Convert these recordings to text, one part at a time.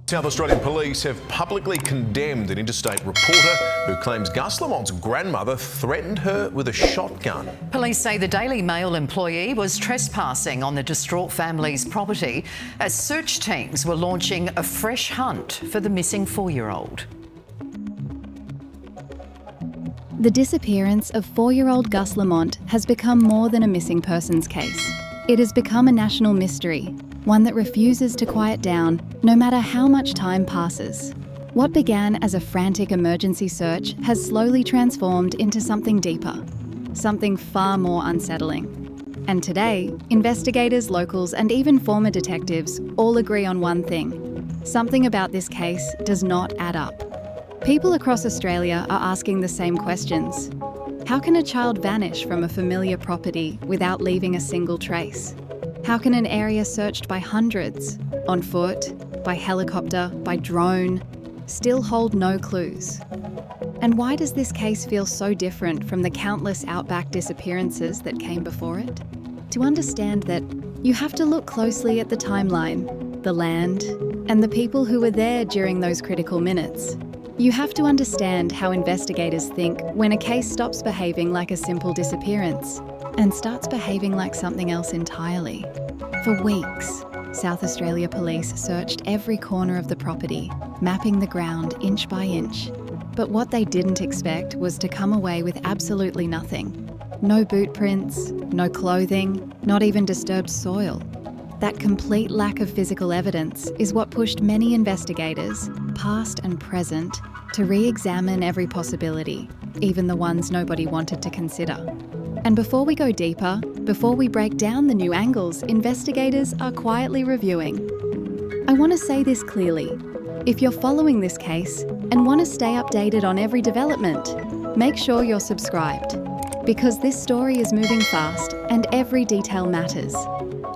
South Australian police have publicly condemned an interstate reporter who claims Gus Lamont's grandmother threatened her with a shotgun. Police say the Daily Mail employee was trespassing on the distraught family's property as search teams were launching a fresh hunt for the missing 4-year-old. The disappearance of 4-year-old Gus Lamont has become more than a missing persons case. It has become a national mystery, one that refuses to quiet down no matter how much time passes. What began as a frantic emergency search has slowly transformed into something deeper, something far more unsettling. And today, investigators, locals, and even former detectives all agree on one thing: something about this case does not add up. People across Australia are asking the same questions. How can a child vanish from a familiar property without leaving a single trace? How can an area searched by hundreds, on foot, by helicopter, by drone, still hold no clues? And why does this case feel so different from the countless outback disappearances that came before it? To understand that, you have to look closely at the timeline, the land, and the people who were there during those critical minutes. You have to understand how investigators think when a case stops behaving like a simple disappearance and starts behaving like something else entirely. For weeks, South Australia Police searched every corner of the property, mapping the ground inch by inch. But what they didn't expect was to come away with absolutely nothing. No boot prints, no clothing, not even disturbed soil. That complete lack of physical evidence is what pushed many investigators, past and present, to re-examine every possibility, even the ones nobody wanted to consider. And before we go deeper, before we break down the new angles investigators are quietly reviewing, I want to say this clearly. If you're following this case and want to stay updated on every development, make sure you're subscribed, because this story is moving fast and every detail matters.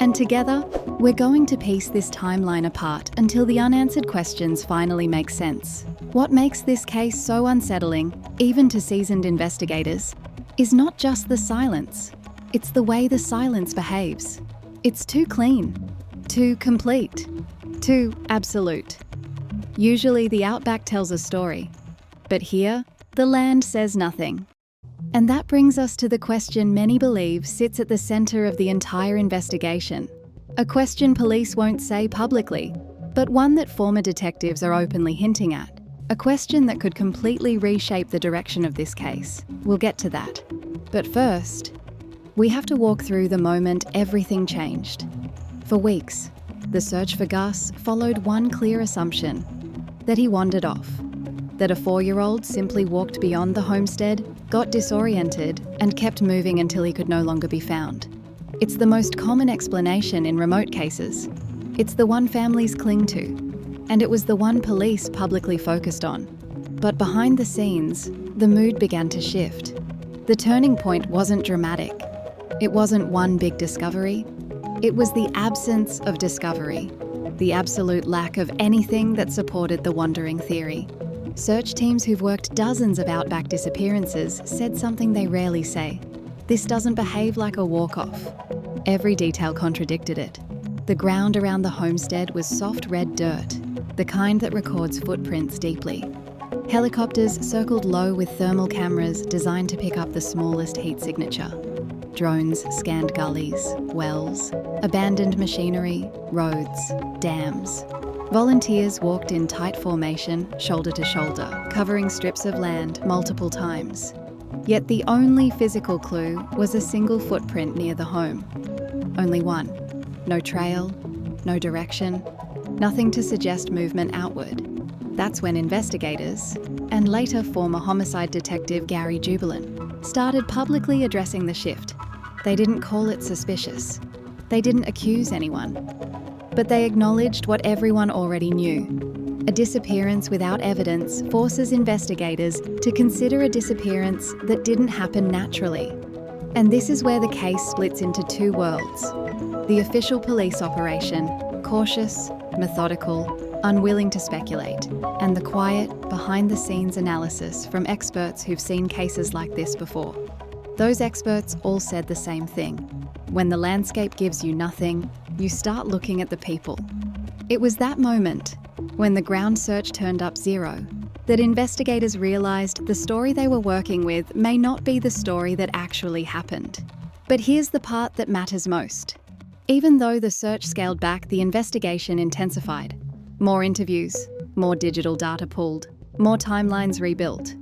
And together, we're going to piece this timeline apart until the unanswered questions finally make sense. What makes this case so unsettling, even to seasoned investigators, is not just the silence. It's the way the silence behaves. It's too clean, too complete, too absolute. Usually the outback tells a story, but here, the land says nothing. And that brings us to the question many believe sits at the centre of the entire investigation. A question police won't say publicly, but one that former detectives are openly hinting at. A question that could completely reshape the direction of this case. We'll get to that. But first, we have to walk through the moment everything changed. For weeks, the search for Gus followed one clear assumption: that he wandered off. That a 4-year-old simply walked beyond the homestead, got disoriented, and kept moving until he could no longer be found. It's the most common explanation in remote cases. It's the one families cling to, and it was the one police publicly focused on. But behind the scenes, the mood began to shift. The turning point wasn't dramatic. It wasn't one big discovery. It was the absence of discovery, the absolute lack of anything that supported the wandering theory. Search teams who've worked dozens of outback disappearances said something they rarely say. This doesn't behave like a walk-off. Every detail contradicted it. The ground around the homestead was soft red dirt, the kind that records footprints deeply. Helicopters circled low with thermal cameras designed to pick up the smallest heat signature. Drones scanned gullies, wells, abandoned machinery, roads, dams. Volunteers walked in tight formation, shoulder to shoulder, covering strips of land multiple times. Yet the only physical clue was a single footprint near the home. Only one. No trail, no direction, nothing to suggest movement outward. That's when investigators, and later former homicide detective Gary Jubilant, started publicly addressing the shift. They didn't call it suspicious. They didn't accuse anyone. But they acknowledged what everyone already knew. A disappearance without evidence forces investigators to consider a disappearance that didn't happen naturally. And this is where the case splits into two worlds. The official police operation, cautious, methodical, unwilling to speculate, and the quiet, behind-the-scenes analysis from experts who've seen cases like this before. Those experts all said the same thing. When the landscape gives you nothing, you start looking at the people. It was that moment, when the ground search turned up 0, that investigators realised the story they were working with may not be the story that actually happened. But here's the part that matters most. Even though the search scaled back, the investigation intensified. More interviews, more digital data pulled, more timelines rebuilt,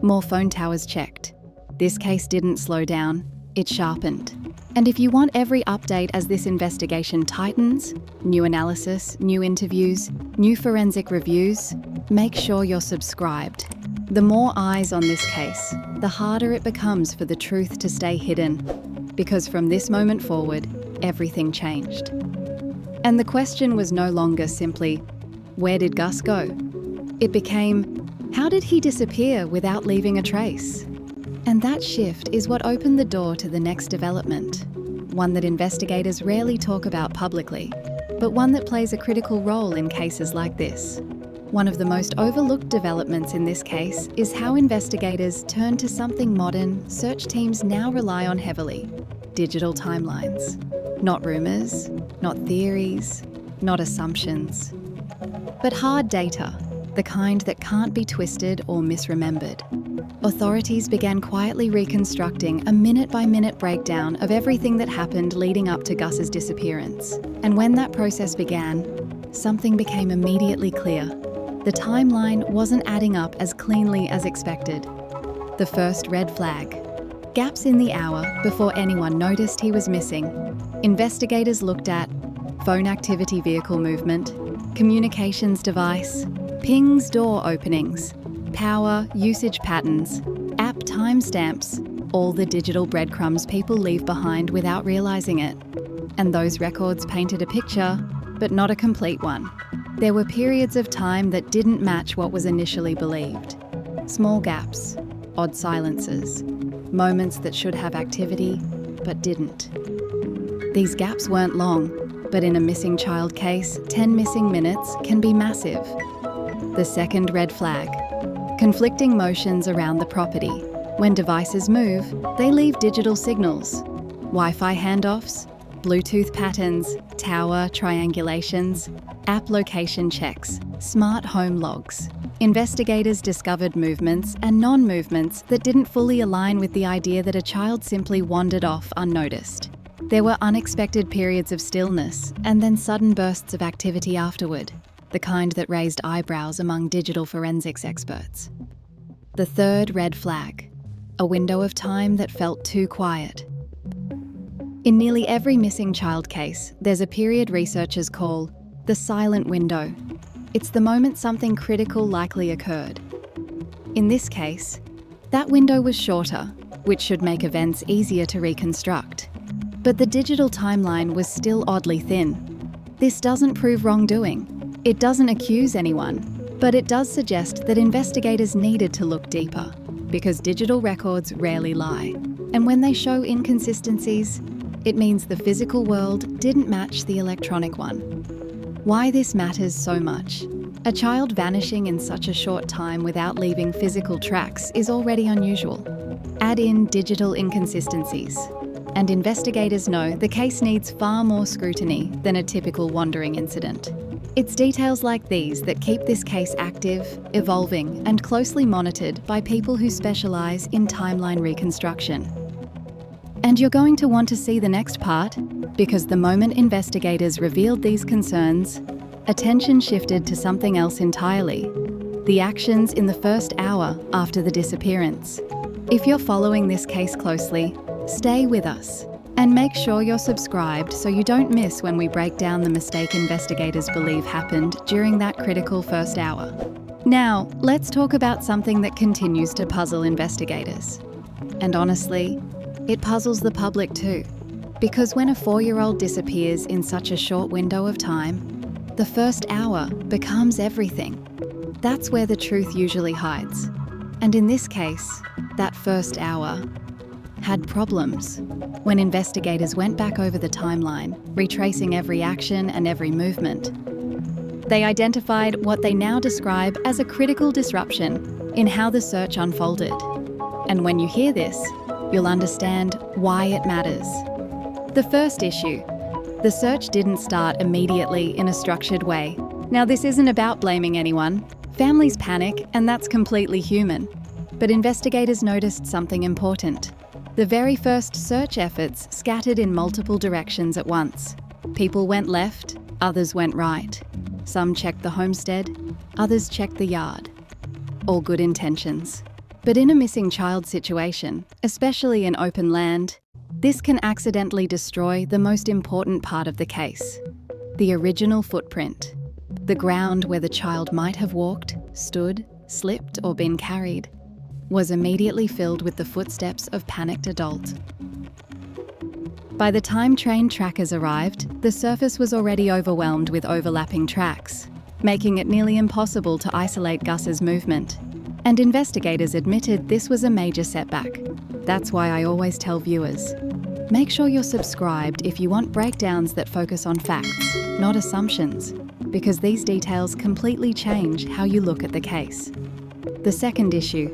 more phone towers checked. This case didn't slow down, it sharpened. And if you want every update as this investigation tightens, new analysis, new interviews, new forensic reviews, make sure you're subscribed. The more eyes on this case, the harder it becomes for the truth to stay hidden. Because from this moment forward, everything changed. And the question was no longer simply, where did Gus go? It became, how did he disappear without leaving a trace? And that shift is what opened the door to the next development, one that investigators rarely talk about publicly, but one that plays a critical role in cases like this. One of the most overlooked developments in this case is how investigators turn to something modern search teams now rely on heavily: digital timelines. Not rumours, not theories, not assumptions, but hard data, the kind that can't be twisted or misremembered. Authorities began quietly reconstructing a minute-by-minute breakdown of everything that happened leading up to Gus's disappearance. And when that process began, something became immediately clear. The timeline wasn't adding up as cleanly as expected. The first red flag: gaps in the hour before anyone noticed he was missing. Investigators looked at phone activity, vehicle movement, communications device, pings, door openings, power, usage patterns, app timestamps, all the digital breadcrumbs people leave behind without realising it. And those records painted a picture, but not a complete one. There were periods of time that didn't match what was initially believed. Small gaps, odd silences, moments that should have activity, but didn't. These gaps weren't long, but in a missing child case, 10 missing minutes can be massive. The second red flag: conflicting motions around the property. When devices move, they leave digital signals. Wi-Fi handoffs, Bluetooth patterns, tower triangulations, app location checks, smart home logs. Investigators discovered movements and non-movements that didn't fully align with the idea that a child simply wandered off unnoticed. There were unexpected periods of stillness and then sudden bursts of activity afterward, the kind that raised eyebrows among digital forensics experts. The third red flag: a window of time that felt too quiet. In nearly every missing child case, there's a period researchers call the silent window. It's the moment something critical likely occurred. In this case, that window was shorter, which should make events easier to reconstruct. But the digital timeline was still oddly thin. This doesn't prove wrongdoing. It doesn't accuse anyone, but it does suggest that investigators needed to look deeper, because digital records rarely lie. And when they show inconsistencies, it means the physical world didn't match the electronic one. Why this matters so much: a child vanishing in such a short time without leaving physical tracks is already unusual. Add in digital inconsistencies, and investigators know the case needs far more scrutiny than a typical wandering incident. It's details like these that keep this case active, evolving, and closely monitored by people who specialise in timeline reconstruction. And you're going to want to see the next part, because the moment investigators revealed these concerns, attention shifted to something else entirely: the actions in the first hour after the disappearance. If you're following this case closely, stay with us and make sure you're subscribed so you don't miss when we break down the mistake investigators believe happened during that critical first hour. Now, let's talk about something that continues to puzzle investigators. And honestly, it puzzles the public too. Because when a 4-year-old disappears in such a short window of time, the first hour becomes everything. That's where the truth usually hides. And in this case, that first hour had problems. When investigators went back over the timeline, retracing every action and every movement, they identified what they now describe as a critical disruption in how the search unfolded. And when you hear this, you'll understand why it matters. The first issue: the search didn't start immediately in a structured way. Now, this isn't about blaming anyone. Families panic, and that's completely human. But investigators noticed something important. The very first search efforts scattered in multiple directions at once. People went left, others went right. Some checked the homestead, others checked the yard. All good intentions. But in a missing child situation, especially in open land, this can accidentally destroy the most important part of the case: the original footprint. The ground where the child might have walked, stood, slipped, or been carried was immediately filled with the footsteps of panicked adult. By the time trained trackers arrived, the surface was already overwhelmed with overlapping tracks, making it nearly impossible to isolate Gus's movement. And investigators admitted this was a major setback. That's why I always tell viewers, make sure you're subscribed if you want breakdowns that focus on facts, not assumptions, because these details completely change how you look at the case. The second issue: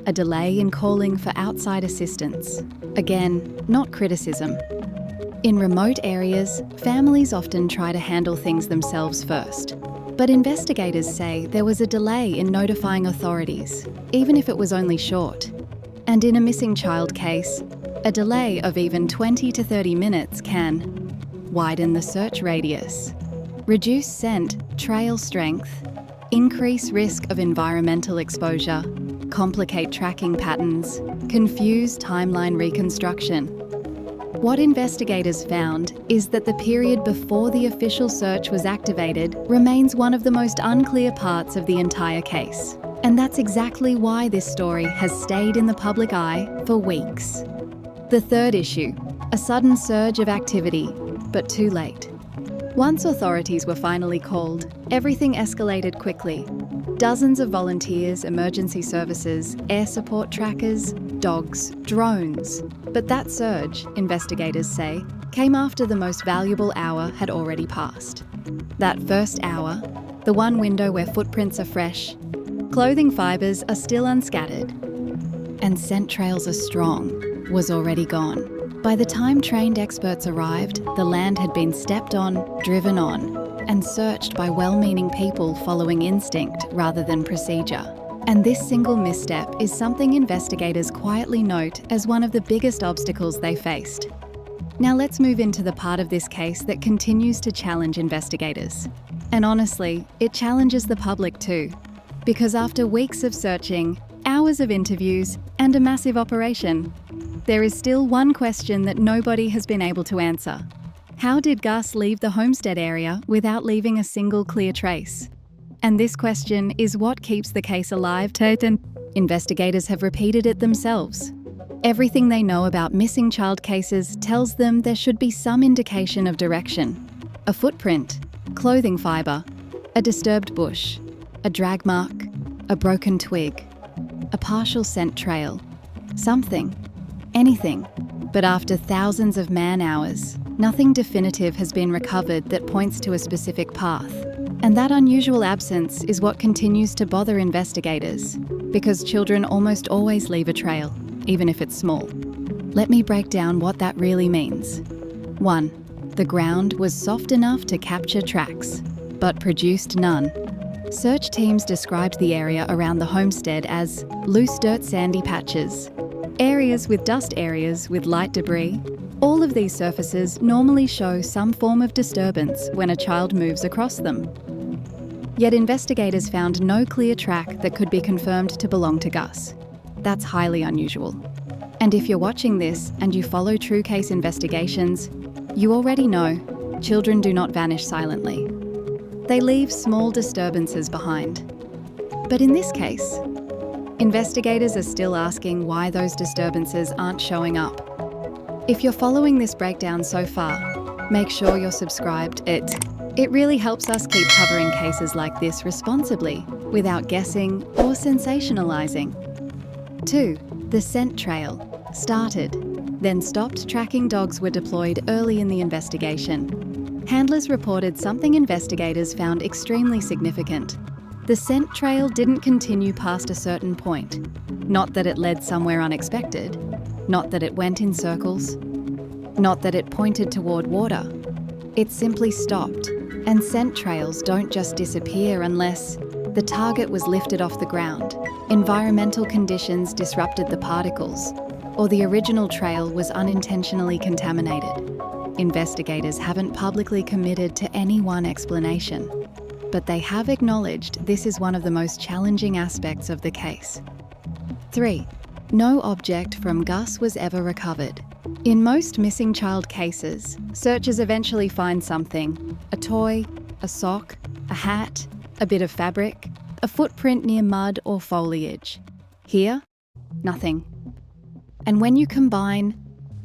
a delay in calling for outside assistance. Again, not criticism. In remote areas, families often try to handle things themselves first. But investigators say there was a delay in notifying authorities, even if it was only short. And in a missing child case, a delay of even 20 to 30 minutes can widen the search radius, reduce scent, trail strength, increase risk of environmental exposure, complicate tracking patterns, confuse timeline reconstruction. What investigators found is that the period before the official search was activated remains one of the most unclear parts of the entire case. And that's exactly why this story has stayed in the public eye for weeks. The third issue: a sudden surge of activity, but too late. Once authorities were finally called, everything escalated quickly. Dozens of volunteers, emergency services, air support trackers, dogs, drones. But that surge, investigators say, came after the most valuable hour had already passed. That first hour, the one window where footprints are fresh, clothing fibres are still unscattered, and scent trails are strong, was already gone. By the time trained experts arrived, the land had been stepped on, driven on, and searched by well-meaning people following instinct rather than procedure. And this single misstep is something investigators quietly note as one of the biggest obstacles they faced. Now let's move into the part of this case that continues to challenge investigators. And honestly, it challenges the public too. Because after weeks of searching, hours of interviews, and a massive operation, there is still one question that nobody has been able to answer. How did Gus leave the homestead area without leaving a single clear trace? And this question is what keeps the case alive, Taten. Investigators have repeated it themselves. Everything they know about missing child cases tells them there should be some indication of direction. A footprint, clothing fibre, a disturbed bush, a drag mark, a broken twig, a partial scent trail, something. Anything. But after thousands of man-hours, nothing definitive has been recovered that points to a specific path. And that unusual absence is what continues to bother investigators, because children almost always leave a trail, even if it's small. Let me break down what that really means. 1. The ground was soft enough to capture tracks, but produced none. Search teams described the area around the homestead as loose dirt sandy patches, areas with dust areas with light debris. All of these surfaces normally show some form of disturbance when a child moves across them. Yet investigators found no clear track that could be confirmed to belong to Gus. That's highly unusual. And if you're watching this and you follow true case investigations, you already know children do not vanish silently. They leave small disturbances behind. But in this case, investigators are still asking why those disturbances aren't showing up. If you're following this breakdown so far, make sure you're subscribed. It really helps us keep covering cases like this responsibly, without guessing or sensationalizing. 2. The scent trail started, then stopped. Tracking dogs were deployed early in the investigation. Handlers reported something investigators found extremely significant. The scent trail didn't continue past a certain point. Not that it led somewhere unexpected. Not that it went in circles. Not that it pointed toward water. It simply stopped. And scent trails don't just disappear unless the target was lifted off the ground, environmental conditions disrupted the particles, or the original trail was unintentionally contaminated. Investigators haven't publicly committed to any one explanation, but they have acknowledged this is one of the most challenging aspects of the case. 3. No object from Gus was ever recovered. In most missing child cases, searchers eventually find something: a toy, a sock, a hat, a bit of fabric, a footprint near mud or foliage. Here, nothing. And when you combine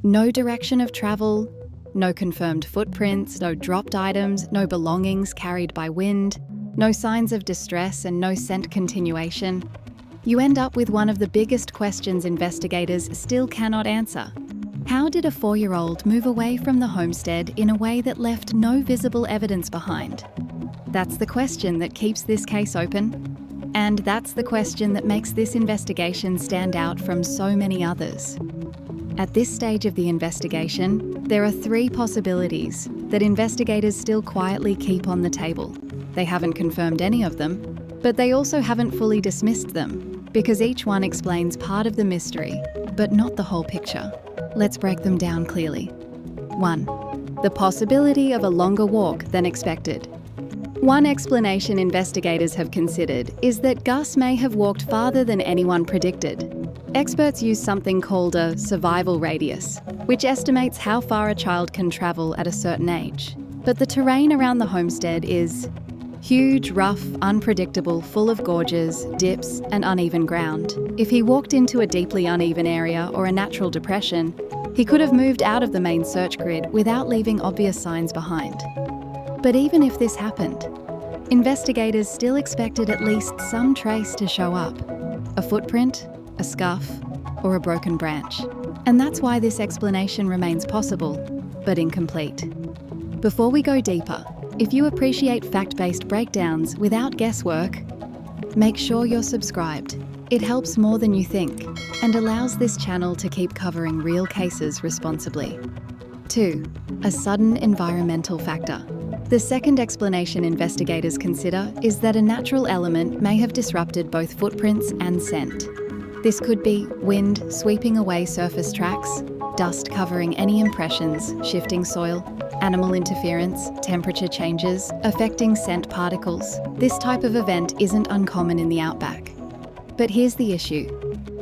no direction of travel, no confirmed footprints, no dropped items, no belongings carried by wind, no signs of distress and no scent continuation, you end up with one of the biggest questions investigators still cannot answer. How did a 4-year-old move away from the homestead in a way that left no visible evidence behind? That's the question that keeps this case open, and that's the question that makes this investigation stand out from so many others. At this stage of the investigation, there are 3 possibilities that investigators still quietly keep on the table. They haven't confirmed any of them, but they also haven't fully dismissed them, because each one explains part of the mystery, but not the whole picture. Let's break them down clearly. 1. The possibility of a longer walk than expected. One explanation investigators have considered is that Gus may have walked farther than anyone predicted. Experts use something called a survival radius, which estimates how far a child can travel at a certain age. But the terrain around the homestead is huge, rough, unpredictable, full of gorges, dips, and uneven ground. If he walked into a deeply uneven area or a natural depression, he could have moved out of the main search grid without leaving obvious signs behind. But even if this happened, investigators still expected at least some trace to show up: a footprint, a scuff, or a broken branch. And that's why this explanation remains possible, but incomplete. Before we go deeper, if you appreciate fact-based breakdowns without guesswork, make sure you're subscribed. It helps more than you think and allows this channel to keep covering real cases responsibly. 2. A sudden environmental factor. The second explanation investigators consider is that a natural element may have disrupted both footprints and scent. This could be wind sweeping away surface tracks, dust covering any impressions, shifting soil, animal interference, temperature changes, affecting scent particles. This type of event isn't uncommon in the outback. But here's the issue.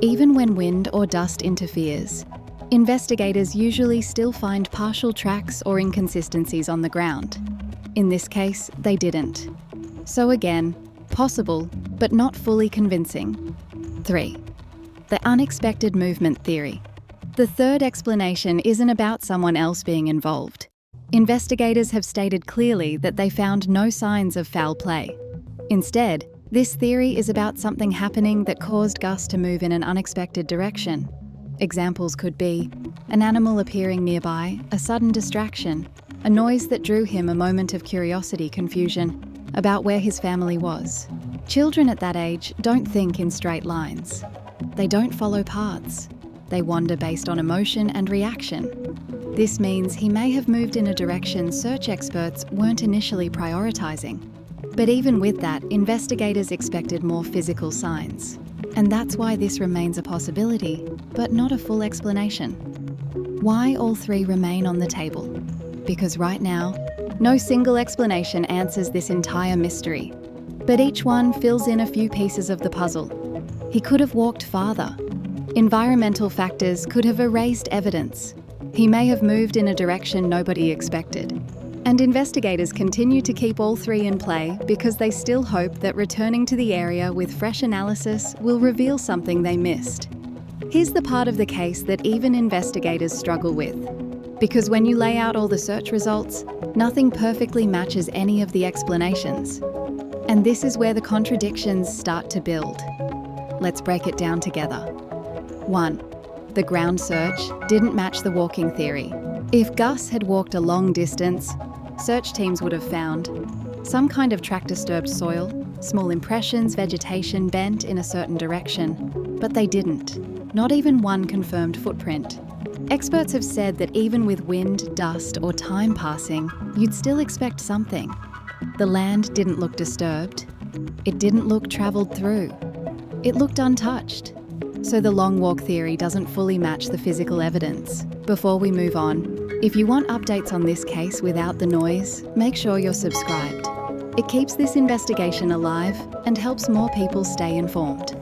Even when wind or dust interferes, investigators usually still find partial tracks or inconsistencies on the ground. In this case, they didn't. So again, possible, but not fully convincing. 3. The unexpected movement theory. The third explanation isn't about someone else being involved. Investigators have stated clearly that they found no signs of foul play. Instead, this theory is about something happening that caused Gus to move in an unexpected direction. Examples could be an animal appearing nearby, a sudden distraction, a noise that drew him, a moment of curiosity, confusion about where his family was. Children at that age don't think in straight lines. They don't follow paths. They wander based on emotion and reaction. This means he may have moved in a direction search experts weren't initially prioritizing. But even with that, investigators expected more physical signs. And that's why this remains a possibility, but not a full explanation. Why all 3 remain on the table? Because right now, no single explanation answers this entire mystery. But each one fills in a few pieces of the puzzle. He could have walked farther. Environmental factors could have erased evidence. He may have moved in a direction nobody expected. And investigators continue to keep all 3 in play because they still hope that returning to the area with fresh analysis will reveal something they missed. Here's the part of the case that even investigators struggle with. Because when you lay out all the search results, nothing perfectly matches any of the explanations. And this is where the contradictions start to build. Let's break it down together. 1. The ground search didn't match the walking theory. If Gus had walked a long distance, search teams would have found some kind of track-disturbed soil, small impressions, vegetation bent in a certain direction, but they didn't. Not even one confirmed footprint. Experts have said that even with wind, dust, or time passing, you'd still expect something. The land didn't look disturbed. It didn't look travelled through. It looked untouched. So the long walk theory doesn't fully match the physical evidence. Before we move on, if you want updates on this case without the noise, make sure you're subscribed. It keeps this investigation alive and helps more people stay informed.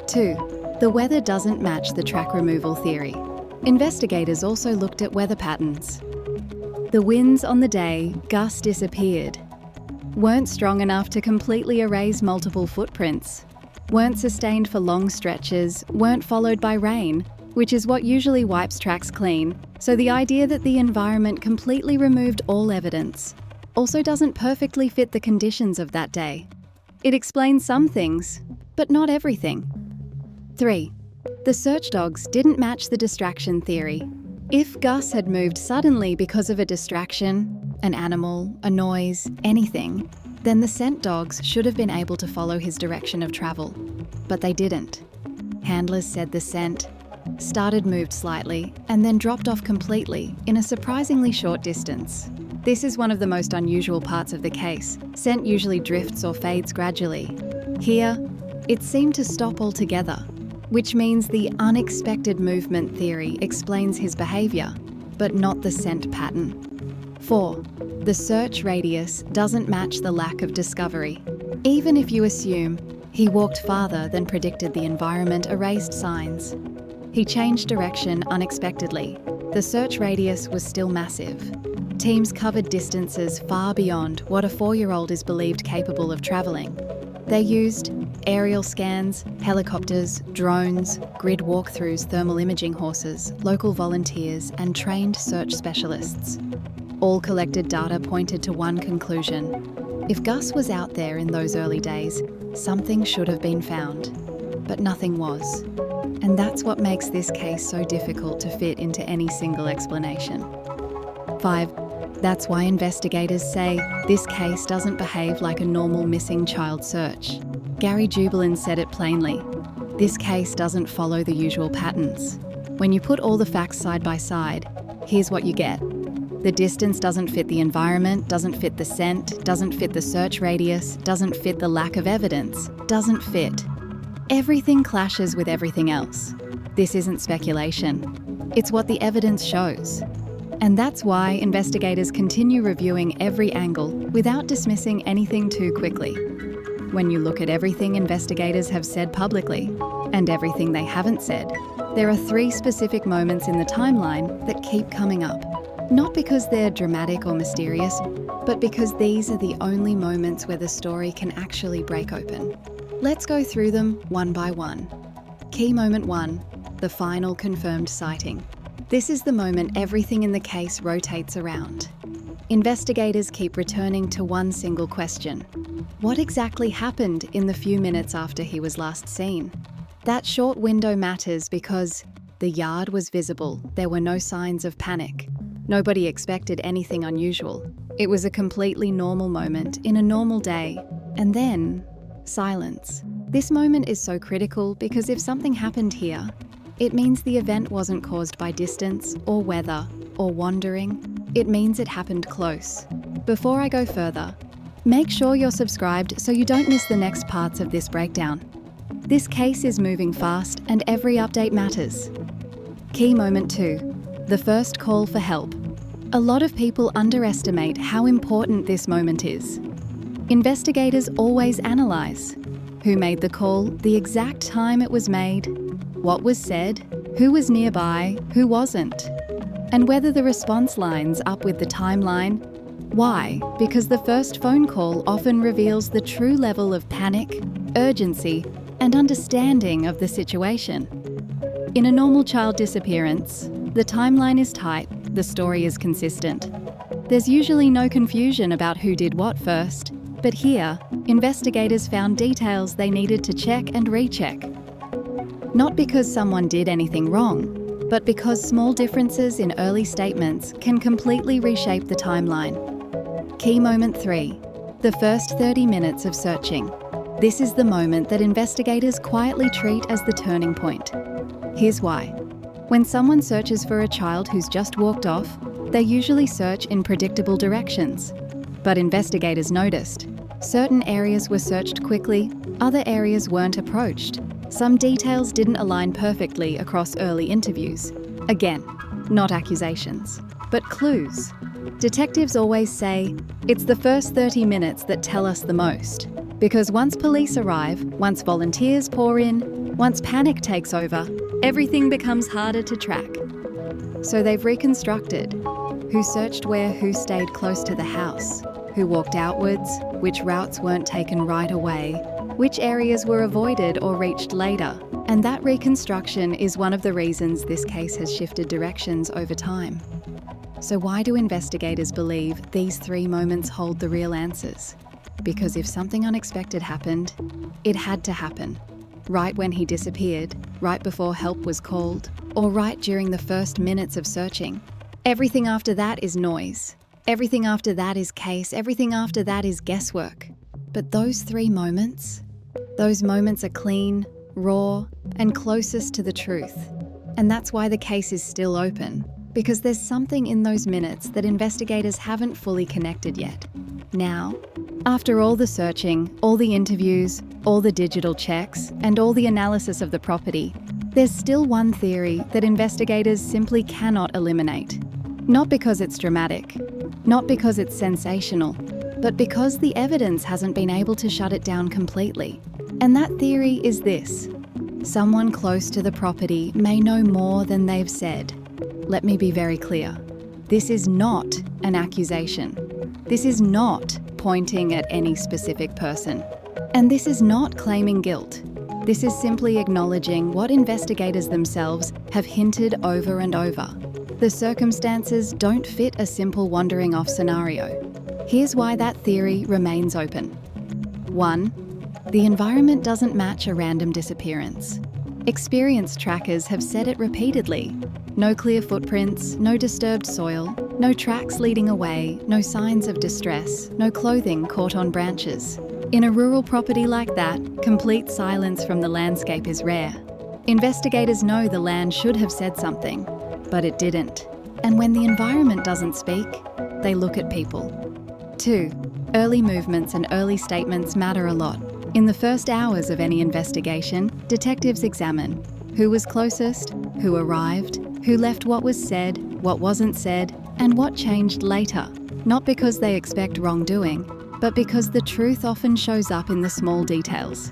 2. The weather doesn't match the track removal theory. Investigators also looked at weather patterns. The winds on the day Gus disappeared weren't strong enough to completely erase multiple footprints, weren't sustained for long stretches, weren't followed by rain, which is what usually wipes tracks clean, so the idea that the environment completely removed all evidence also doesn't perfectly fit the conditions of that day. It explains some things, but not everything. 3. The search dogs didn't match the distraction theory. If Gus had moved suddenly because of a distraction, an animal, a noise, anything, then the scent dogs should have been able to follow his direction of travel. But they didn't. Handlers said the scent moved slightly and then dropped off completely in a surprisingly short distance. This is one of the most unusual parts of the case. Scent usually drifts or fades gradually. Here, it seemed to stop altogether, which means the unexpected movement theory explains his behaviour, but not the scent pattern. 4. The search radius doesn't match the lack of discovery. Even if you assume he walked farther than predicted, the environment erased signs. He changed direction unexpectedly. The search radius was still massive. Teams covered distances far beyond what a 4-year-old is believed capable of travelling. They used aerial scans, helicopters, drones, grid walkthroughs, thermal imaging horses, local volunteers, and trained search specialists. All collected data pointed to one conclusion. If Gus was out there in those early days, something should have been found. But nothing was. And that's what makes this case so difficult to fit into any single explanation. 5. That's why investigators say this case doesn't behave like a normal missing child search. Gary Jubelin said it plainly. This case doesn't follow the usual patterns. When you put all the facts side by side, here's what you get. The distance doesn't fit the environment, doesn't fit the scent, doesn't fit the search radius, doesn't fit the lack of evidence, doesn't fit. Everything clashes with everything else. This isn't speculation. It's what the evidence shows. And that's why investigators continue reviewing every angle without dismissing anything too quickly. When you look at everything investigators have said publicly and everything they haven't said, there are 3 specific moments in the timeline that keep coming up. Not because they're dramatic or mysterious, but because these are the only moments where the story can actually break open. Let's go through them one by one. Key moment 1, the final confirmed sighting. This is the moment everything in the case rotates around. Investigators keep returning to one single question. What exactly happened in the few minutes after he was last seen? That short window matters because the yard was visible. There were no signs of panic. Nobody expected anything unusual. It was a completely normal moment in a normal day. And then, silence. This moment is so critical because if something happened here, it means the event wasn't caused by distance or weather or wandering. It means it happened close. Before I go further, make sure you're subscribed so you don't miss the next parts of this breakdown. This case is moving fast and every update matters. Key moment 2, the first call for help. A lot of people underestimate how important this moment is. Investigators always analyse who made the call, the exact time it was made, what was said, who was nearby, who wasn't, and whether the response lines up with the timeline. Why? Because the first phone call often reveals the true level of panic, urgency, and understanding of the situation. In a normal child disappearance, the timeline is tight, the story is consistent. There's usually no confusion about who did what first, but here, investigators found details they needed to check and recheck. Not because someone did anything wrong, but because small differences in early statements can completely reshape the timeline. Key moment 3, the first 30 minutes of searching. This is the moment that investigators quietly treat as the turning point. Here's why. When someone searches for a child who's just walked off, they usually search in predictable directions. But investigators noticed. Certain areas were searched quickly, other areas weren't approached. Some details didn't align perfectly across early interviews. Again, not accusations, but clues. Detectives always say, it's the first 30 minutes that tell us the most. Because once police arrive, once volunteers pour in, once panic takes over, everything becomes harder to track. So they've reconstructed who searched where, who stayed close to the house, who walked outwards, which routes weren't taken right away, which areas were avoided or reached later. And that reconstruction is one of the reasons this case has shifted directions over time. So why do investigators believe these 3 moments hold the real answers? Because if something unexpected happened, it had to happen. Right when he disappeared, right before help was called, or right during the first minutes of searching. Everything after that is noise. Everything after that is case. Everything after that is guesswork. But those 3 moments, those moments are clean, raw, and closest to the truth. And that's why the case is still open, because there's something in those minutes that investigators haven't fully connected yet. Now, after all the searching, all the interviews, all the digital checks, and all the analysis of the property, there's still one theory that investigators simply cannot eliminate. Not because it's dramatic, not because it's sensational, but because the evidence hasn't been able to shut it down completely. And that theory is this: someone close to the property may know more than they've said. Let me be very clear. This is not an accusation. This is not pointing at any specific person. And this is not claiming guilt. This is simply acknowledging what investigators themselves have hinted over and over. The circumstances don't fit a simple wandering off scenario. Here's why that theory remains open. 1. The environment doesn't match a random disappearance. Experienced trackers have said it repeatedly. No clear footprints, no disturbed soil, no tracks leading away, no signs of distress, no clothing caught on branches. In a rural property like that, complete silence from the landscape is rare. Investigators know the land should have said something, but it didn't. And when the environment doesn't speak, they look at people. 2. Early movements and early statements matter a lot. In the first hours of any investigation, detectives examine who was closest, who arrived, who left what was said, what wasn't said, and what changed later. Not because they expect wrongdoing, but because the truth often shows up in the small details.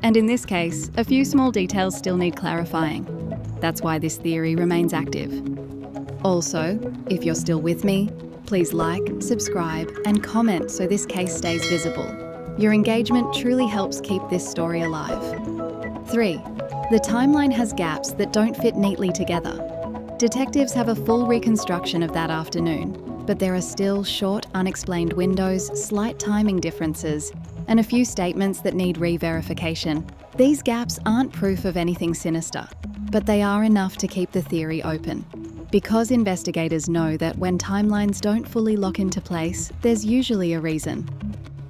And in this case, a few small details still need clarifying. That's why this theory remains active. Also, if you're still with me, please like, subscribe, and comment so this case stays visible. Your engagement truly helps keep this story alive. 3. The timeline has gaps that don't fit neatly together. Detectives have a full reconstruction of that afternoon, but there are still short, unexplained windows, slight timing differences, and a few statements that need re-verification. These gaps aren't proof of anything sinister, but they are enough to keep the theory open. Because investigators know that when timelines don't fully lock into place, there's usually a reason.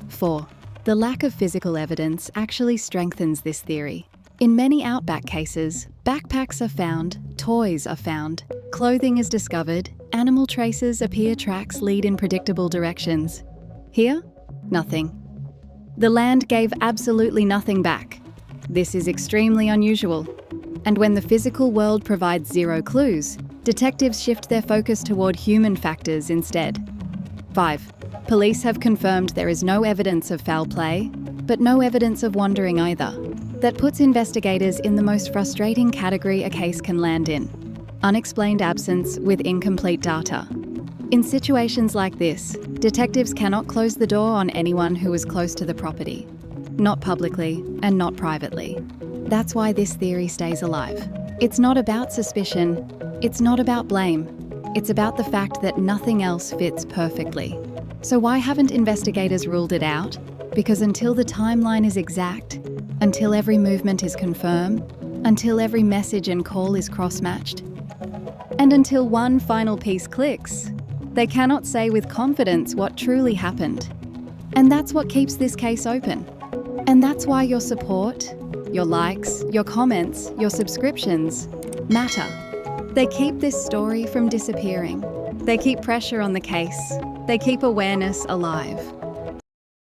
4. The lack of physical evidence actually strengthens this theory. In many outback cases, backpacks are found, toys are found, clothing is discovered, animal traces appear, tracks lead in predictable directions. Here, nothing. The land gave absolutely nothing back. This is extremely unusual. And when the physical world provides 0 clues, detectives shift their focus toward human factors instead. 5. Police have confirmed there is no evidence of foul play, but no evidence of wandering either. That puts investigators in the most frustrating category a case can land in: unexplained absence with incomplete data. In situations like this, detectives cannot close the door on anyone who is close to the property. Not publicly and not privately. That's why this theory stays alive. It's not about suspicion, it's not about blame. It's about the fact that nothing else fits perfectly. So why haven't investigators ruled it out? Because until the timeline is exact, until every movement is confirmed, until every message and call is cross-matched, and until one final piece clicks, they cannot say with confidence what truly happened. And that's what keeps this case open. And that's why your support, your likes, your comments, your subscriptions matter. They keep this story from disappearing. They keep pressure on the case. They keep awareness alive.